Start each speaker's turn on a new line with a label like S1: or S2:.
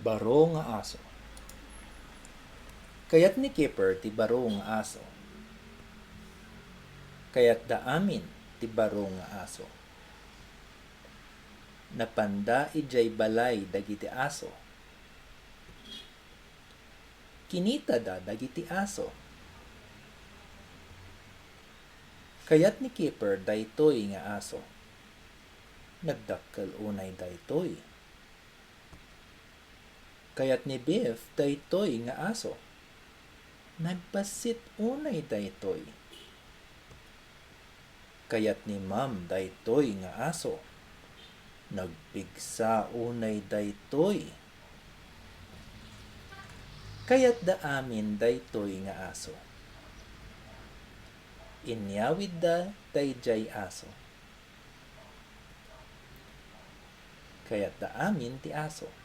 S1: Baro nga aso. Kayat ni Kipper ti baro nga aso. Kayat da amin ti baro nga aso. Napanda ijay balay dagiti aso. Kinita da dagiti aso. Kayat ni Kipper daytoy nga aso. Nagdakkel unay daytoy. Kayat ni Biff daytoy nga aso. Nagpasit unay daytoy. Kayat ni Ma'am daytoy nga aso. Nagpigsa unay daytoy. Kayat da amin daytoy nga aso. Inyawid da dayjay aso. Kayat da amin ti aso.